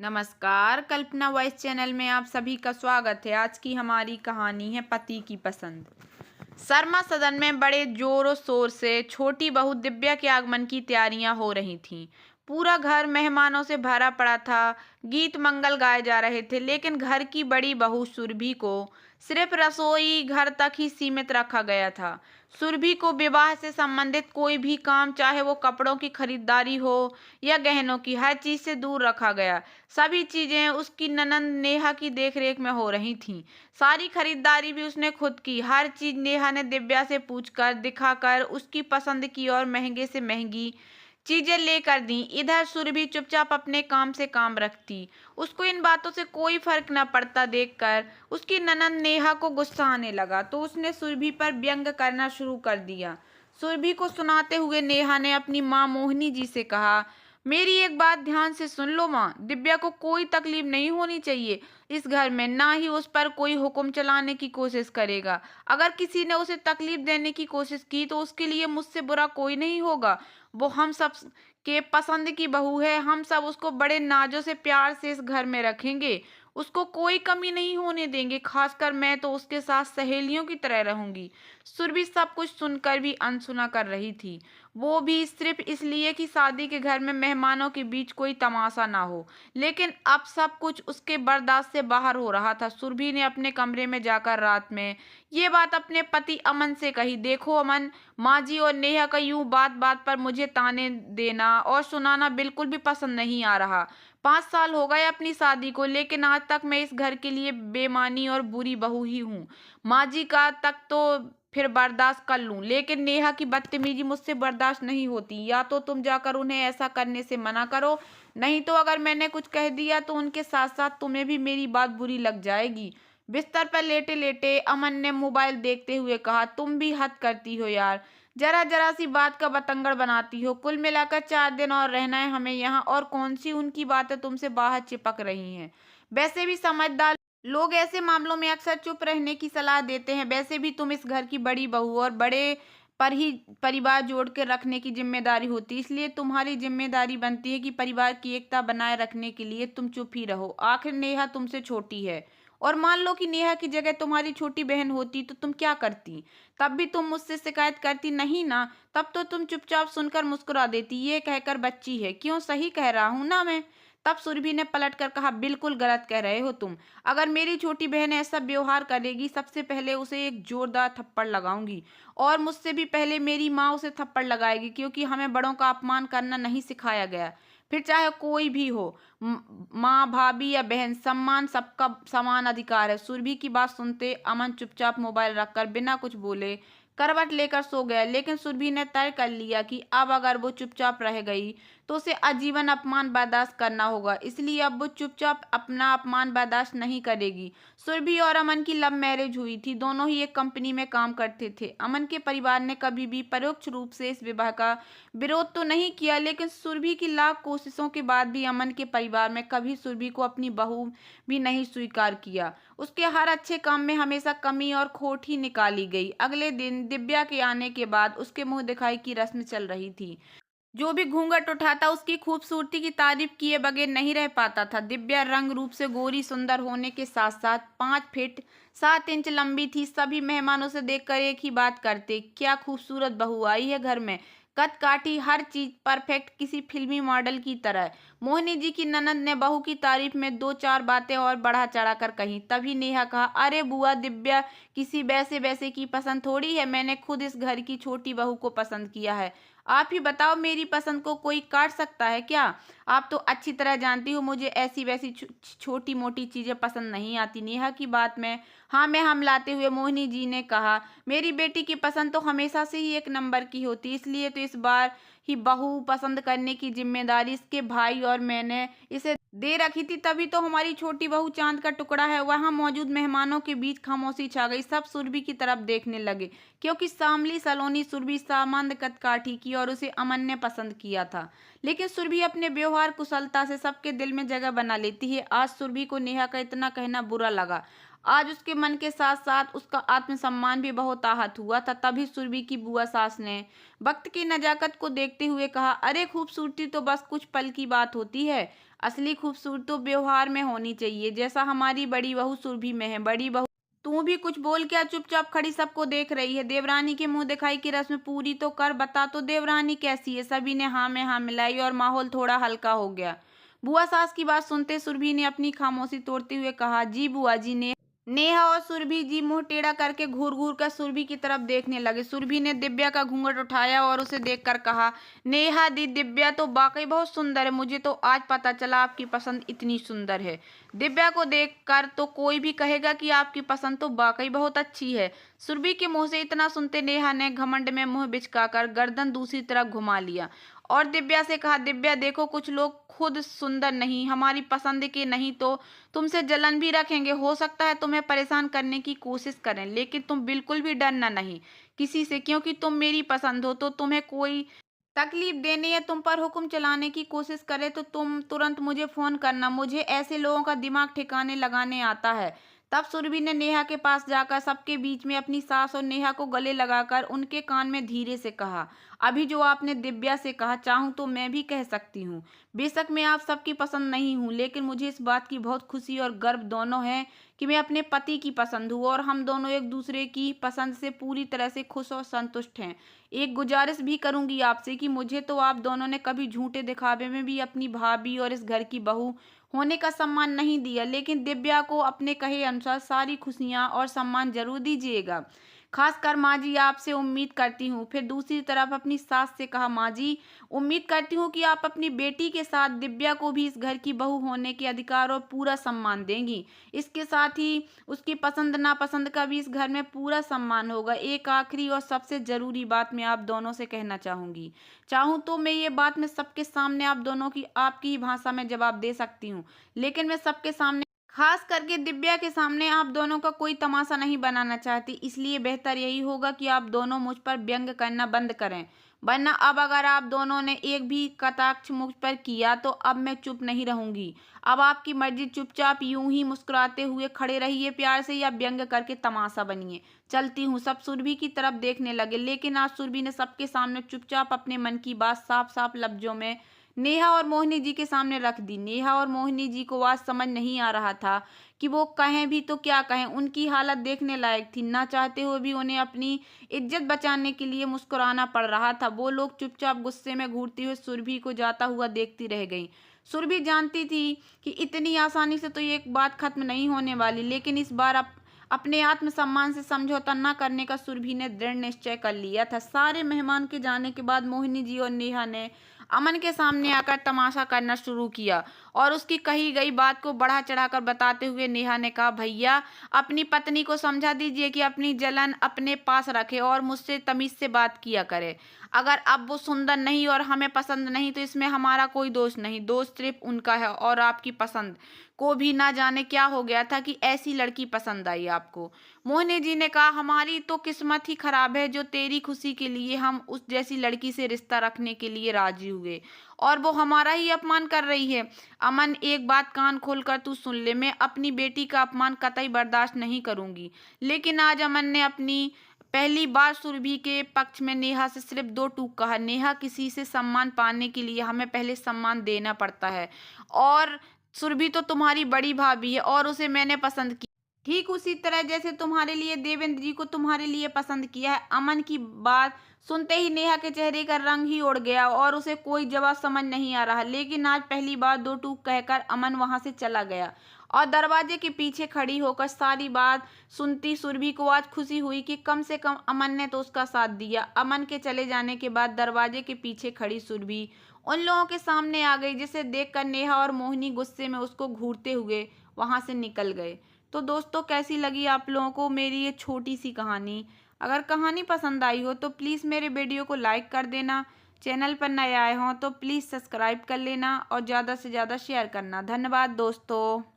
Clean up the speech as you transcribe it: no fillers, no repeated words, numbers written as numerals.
नमस्कार, कल्पना voice channel में आप सभी का स्वागत है। आज की हमारी कहानी है पति की पसंद। शर्मा सदन में बड़े जोरों शोर से छोटी बहू दिव्या के आगमन की तैयारियां हो रही थीं। पूरा घर मेहमानों से भरा पड़ा था। गीत मंगल गाए जा रहे थे, लेकिन घर की बड़ी बहू सुरभि को सिर्फ रसोई घर तक ही सीमित रखा गया था। सुरभि को विवाह से संबंधित कोई भी काम, चाहे वो कपड़ों की खरीदारी हो या गहनों की, हर चीज से दूर रखा गया। सभी चीजें उसकी ननंद नेहा की देखरेख में हो रही थीं। सारी खरीदारी भी उसने खुद की। हर चीज नेहा ने दिव्या से पूछकर, दिखाकर, उसकी पसंद की और महंगे से महंगी चीजें लेकर दी। इधर सुरभि चुपचाप अपने काम से काम रखती। उसको इन बातों से कोई फर्क न पड़ता देखकर उसकी ननंद नेहा को गुस्सा आने लगा, तो उसने सुरभि पर व्यंग करना शुरू कर दिया। सुरभि को सुनाते हुए नेहा ने अपनी माँ मोहिनी जी से कहा, मेरी एक बात ध्यान से सुन लो माँ, दिव्या को कोई तकलीफ नहीं होनी चाहिए इस घर में, ना ही उस पर कोई हुक्म चलाने की कोशिश करेगा। अगर किसी ने उसे तकलीफ देने की कोशिश की तो उसके लिए मुझसे बुरा कोई नहीं होगा। वो हम सब के पसंद की बहू है। हम सब उसको बड़े नाजों से प्यार से इस घर में रखेंगे। उसको कोई कमी नहीं होने देंगे। खासकर मैं तो उसके साथ सहेलियों की तरह रहूंगी। सुरभि सब कुछ सुनकर भी अनसुना कर रही थी, वो भी सिर्फ इसलिए कि शादी के घर में मेहमानों के बीच कोई तमाशा ना हो। लेकिन अब सब कुछ उसके बर्दाश्त से बाहर हो रहा था। सुरभि ने अपने कमरे में जाकर रात में ये बात अपने पति अमन से कही। देखो अमन, माँ जी और नेहा का यूं बात बात पर मुझे ताने देना और सुनाना बिल्कुल भी पसंद नहीं आ रहा। 5 साल हो गए अपनी शादी को, लेकिन आज तक मैं इस घर के लिए बेमानी और बुरी बहू ही हूँ। माँ जी का तक तो फिर बर्दाश्त कर लूं, लेकिन नेहा की बदतमीजी मुझसे बर्दाश्त नहीं होती। या तो तुम जाकर उन्हें ऐसा करने से मना करो, नहीं तो अगर मैंने कुछ कह दिया तो उनके साथ साथ तुम्हें भी मेरी बात बुरी लग जाएगी। बिस्तर पर लेटे लेटे अमन ने मोबाइल देखते हुए कहा, तुम भी हद करती हो यार, जरा जरा सी बात का बतंगड़ बनाती हो। कुल मिलाकर 4 दिन और रहना है हमें यहाँ, और कौन सी उनकी बातें तुमसे बाहर चिपक रही हैं। वैसे भी समझदार लोग ऐसे मामलों में अक्सर चुप रहने की सलाह देते हैं। वैसे भी तुम इस घर की बड़ी बहू और बड़े पर ही परिवार जोड़ के रखने की जिम्मेदारी होती है, इसलिए तुम्हारी जिम्मेदारी बनती है कि परिवार की एकता बनाए रखने के लिए तुम चुप ही रहो। आखिर नेहा तुमसे छोटी है, और मान लो कि नेहा की जगह तुम्हारी छोटी बहन होती तो तुम क्या करती? तब भी तुम मुझसे शिकायत करती नहीं ना? तब तो तुम चुपचाप सुनकर मुस्कुरा देती, ये कहकर बच्ची है। क्यों, सही कह रहा हूं ना मैं? तब सुरभि ने पलटकर कहा, बिल्कुल गलत कह रहे हो तुम। अगर मेरी छोटी बहन ऐसा व्यवहार करेगी, सबसे पहले उसे एक जोरदार थप्पड़ लगाऊंगी, और मुझसे भी पहले मेरी माँ उसे थप्पड़ लगाएगी, क्योंकि हमें बड़ों का अपमान करना नहीं सिखाया गया। फिर चाहे कोई भी हो, माँ, भाभी या बहन, सम्मान सबका समान अधिकार है। सुरभि की बात सुनते अमन चुपचाप मोबाइल रखकर बिना कुछ बोले करवट लेकर सो गया। लेकिन सुरभि ने तय कर लिया कि अब अगर वो चुपचाप रह गई तो उसे आजीवन अपमान बर्दाश्त करना होगा। इसलिए अब वो चुपचाप अपना अपमान बर्दाश्त नहीं करेगी। सुरभि और अमन की लव मैरिज हुई थी। दोनों ही एक कंपनी में काम करते थे। अमन के परिवार ने कभी भी परोक्ष रूप से इस विवाह का विरोध तो नहीं किया, लेकिन सुरभि की लाख कोशिशों के बाद भी अमन के परिवार में कभी सुरभि को अपनी बहू भी नहीं स्वीकार किया। उसके हर अच्छे काम में हमेशा कमी और खोट ही निकाली गई। अगले दिन दिव्या के आने के बाद उसके मुंह दिखाई की रस्म चल रही थी। जो भी घूंघट उठाता उसकी खूबसूरती की तारीफ किए बगैर नहीं रह पाता था। दिव्या रंग रूप से गोरी सुंदर होने के साथ साथ 5 फीट 7 इंच लंबी थी। सभी मेहमानों से देखकर एक ही बात करते, क्या खूबसूरत बहू आई है घर में। कद काठी, हर चीज परफेक्ट, किसी फिल्मी मॉडल की तरह। मोहिनी जी की ननद ने बहू की तारीफ में 2 4 बातें और बढ़ा चढ़ा कर कही। तभी नेहा कहा, अरे बुआ, दिव्या किसी वैसे वैसे की पसंद थोड़ी है, मैंने खुद इस घर की छोटी बहू को पसंद किया है। आप ही बताओ, मेरी पसंद को कोई काट सकता है क्या? आप तो अच्छी तरह जानती हो मुझे ऐसी वैसी छोटी मोटी चीजें पसंद नहीं आती। नेहा की बात में हाँ में हम लाते हुए मोहिनी जी ने कहा, मेरी बेटी की पसंद तो हमेशा से ही एक नंबर की होती, इसलिए तो इस बार ही बहू पसंद करने की जिम्मेदारी इसके भाई और मैंने इसे दे रखी थी। तभी तो हमारी छोटी बहू चांद का टुकड़ा है। वहां मौजूद मेहमानों के बीच खामोशी छा गई। सब सुरभि की तरफ देखने लगे, क्योंकि शामली सलोनी सुरभि सामंद कदकाठी की और उसे अमन ने पसंद किया था। लेकिन सुरभि अपने व्यवहार कुशलता से सबके दिल में जगह बना लेती है। आज सुरभि को नेहा का इतना कहना बुरा लगा। आज उसके मन के साथ साथ उसका आत्मसम्मान भी बहुत आहत हुआ था। तभी सुरभि की बुआ सास ने वक्त की नजाकत को देखते हुए कहा, अरे खूबसूरती तो बस कुछ पल की बात होती है। असली खूबसूरती तो व्यवहार में होनी चाहिए, जैसा हमारी बड़ी बहू सुरभि में है। बड़ी बहू, तू भी कुछ बोल, क्या चुपचाप खड़ी सबको देख रही है? देवरानी के मुंह दिखाई की रस्म पूरी तो कर, बता तो देवरानी कैसी है? सभी ने हाँ में हाँ मिलाई और माहौल थोड़ा हल्का हो गया। बुआ सास की बात सुनते सुरभि ने अपनी खामोशी तोड़ते हुए कहा, जी बुआ जी ने। नेहा और सुरभि जी मुंह टेढ़ा करके घूर घूर कर सुरभि की तरफ देखने लगे। सुरभि ने दिव्या का घूंघट उठाया और उसे देखकर कहा, नेहा दी, दिव्या तो वाकई बहुत सुंदर है। मुझे तो आज पता चला आपकी पसंद इतनी सुंदर है। दिव्या को देखकर तो कोई भी कहेगा कि आपकी पसंद तो वाकई बहुत अच्छी है। सुरभि के मुंह से इतना सुनते नेहा ने घमंड में मुंह बिचकाकर गर्दन दूसरी तरफ घुमा लिया और दिव्या से कहा, दिव्या देखो, कुछ लोग खुद सुंदर नहीं, हमारी पसंद के नहीं तो तुमसे जलन भी रखेंगे। हो सकता है तुम्हें परेशान करने की कोशिश करें, लेकिन तुम बिल्कुल भी डरना नहीं किसी से, क्योंकि तुम मेरी पसंद हो। तो तुम्हें कोई तकलीफ देने या तुम पर हुक्म चलाने की कोशिश करे तो तुम तुरंत मुझे फोन करना। मुझे ऐसे लोगों का दिमाग ठिकाने लगाने आता है। तब सुरभि ने नेहा के पास जाकर सबके बीच में अपनी सास और नेहा को गले लगाकर उनके कान में धीरे से कहा, अभी जो आपने दिव्या से कहा, चाहूं तो मैं भी कह सकती हूँ। बेशक मैं आप सबकी पसंद नहीं हूँ, लेकिन मुझे इस बात की बहुत खुशी और गर्व दोनों है कि मैं अपने पति की पसंद हूँ और हम दोनों एक दूसरे की पसंद से पूरी तरह से खुश और संतुष्ट हैं। एक गुजारिश भी करूंगी आपसे कि मुझे तो आप दोनों ने कभी झूठे दिखावे में भी अपनी भाभी और इस घर की बहू होने का सम्मान नहीं दिया, लेकिन दिव्या को अपने कहे अनुसार सारी खुशियां और सम्मान जरूर दीजिएगा। खासकर माँ जी, आपसे उम्मीद करती हूँ। फिर दूसरी तरफ अपनी सास से कहा, माँ जी, उम्मीद करती हूँ कि आप अपनी बेटी के साथ दिव्या को भी इस घर की बहू होने के अधिकार और पूरा सम्मान देंगी। इसके साथ ही उसकी पसंद नापसंद का भी इस घर में पूरा सम्मान होगा। एक आखिरी और सबसे जरूरी बात मैं आप दोनों से कहना चाहूंगी। चाहूँ तो मैं ये बात मैं सबके सामने आप दोनों की आपकी ही भाषा में जवाब दे सकती हूँ, लेकिन मैं सबके सामने, खास करके दिव्या के सामने, आप दोनों का कोई तमाशा नहीं बनाना चाहती। इसलिए बेहतर यही होगा कि आप दोनों मुझ पर व्यंग करना बंद करें, वरना अब अगर आप दोनों ने एक भी कटाक्ष मुझ पर किया तो अब मैं चुप नहीं रहूंगी। अब आपकी मर्जी, चुपचाप यूं ही मुस्कुराते हुए खड़े रहिए प्यार से, या व्यंग करके तमाशा बनिए। चलती हूँ। सब सुरभि की तरफ देखने लगे, लेकिन आज सुरभि ने सबके सामने चुपचाप अपने मन की बात साफ साफ लफ्जों में नेहा और मोहिनी जी के सामने रख दी। नेहा और मोहिनी जी को आज समझ नहीं आ रहा था कि वो कहें भी तो क्या कहें। उनकी हालत देखने लायक थी। ना चाहते हुए भी उन्हें अपनी इज्जत बचाने के लिए मुस्कुराना पड़ रहा था। वो लोग चुपचाप गुस्से में घूरती हुए सुरभि को जाता हुआ देखती रह गईं। सुरभि जानती थी कि इतनी आसानी से तो ये एक बात खत्म नहीं होने वाली, लेकिन इस बार अपने आत्मसम्मान से समझौता न करने का सुरभि ने दृढ़ निश्चय कर लिया था। सारे मेहमान के जाने के बाद मोहिनी जी और नेहा ने अमन के सामने आकर तमाशा करना शुरू किया और उसकी कही गई बात को बढ़ा चढ़ाकर बताते हुए नेहा ने कहा, भैया अपनी पत्नी को समझा दीजिए कि अपनी जलन अपने पास रखे और मुझसे तमीज से बात किया करे। अगर अब वो सुंदर नहीं और हमें पसंद नहीं तो इसमें हमारा कोई दोष नहीं, दोष सिर्फ उनका है। और आपकी पसंद को भी ना जाने क्या हो गया था कि ऐसी लड़की पसंद आई आपको। मोहिनी जी ने कहा, हमारी तो किस्मत ही खराब है जो तेरी खुशी के लिए हम उस जैसी लड़की से रिश्ता रखने के लिए राजी हुए और वो हमारा ही अपमान कर रही है। अमन, एक बात कान खोलकर तू सुन ले, मैं अपनी बेटी का अपमान कतई बर्दाश्त नहीं करूंगी। लेकिन आज अमन ने अपनी पहली बार सुरभि के पक्ष में नेहा से सिर्फ दो टूक कहा। नेहा, किसी से सम्मान पाने के लिए हमें पहले सम्मान देना पड़ता है और सुरभि तो तुम्हारी बड़ी भाभी है और उसे मैंने पसंद किया, ठीक उसी तरह जैसे तुम्हारे लिए देवेंद्र जी को तुम्हारे लिए पसंद किया है। अमन की बात सुनते ही नेहा के चेहरे का रंग ही उड़ गया और उसे कोई जवाब समझ नहीं आ रहा। लेकिन आज पहली बार दो टूक कहकर अमन वहां से चला गया और दरवाजे के पीछे खड़ी होकर सारी बात सुनती सुरभि को आज खुशी हुई कि कम से कम अमन ने तो उसका साथ दिया। अमन के चले जाने के बाद दरवाजे के पीछे खड़ी सुरभि उन लोगों के सामने आ गई, जिसे देखकर नेहा और मोहिनी गुस्से में उसको घूरते हुए वहां से निकल गए। तो दोस्तों, कैसी लगी आप लोगों को मेरी ये छोटी सी कहानी? अगर कहानी पसंद आई हो तो प्लीज़ मेरे वीडियो को लाइक कर देना। चैनल पर नए आए हों तो प्लीज़ सब्सक्राइब कर लेना और ज़्यादा से ज़्यादा शेयर करना। धन्यवाद दोस्तों।